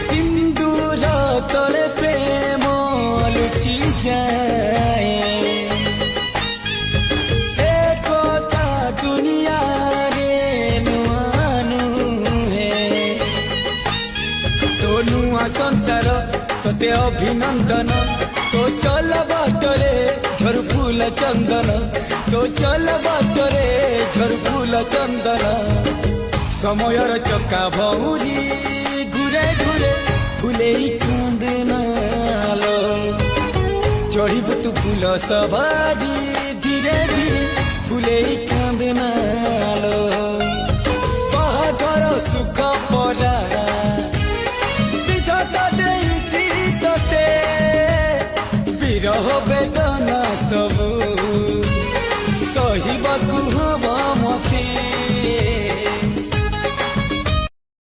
सिंदूर तले प्रेम लुचि जाए एक दुनिया रे नुआ नुहे तो नुआ संसार तोते अभिनंदन तो चल बाटरे झरफुल चंदन तो चल बाटरे झरफुल चंदन समयर चक्का भौरी घुरे घुरे फुले कांदनालो चढ़ीबु तू फूल सवारी धीरे धीरे फुले कांदनालो।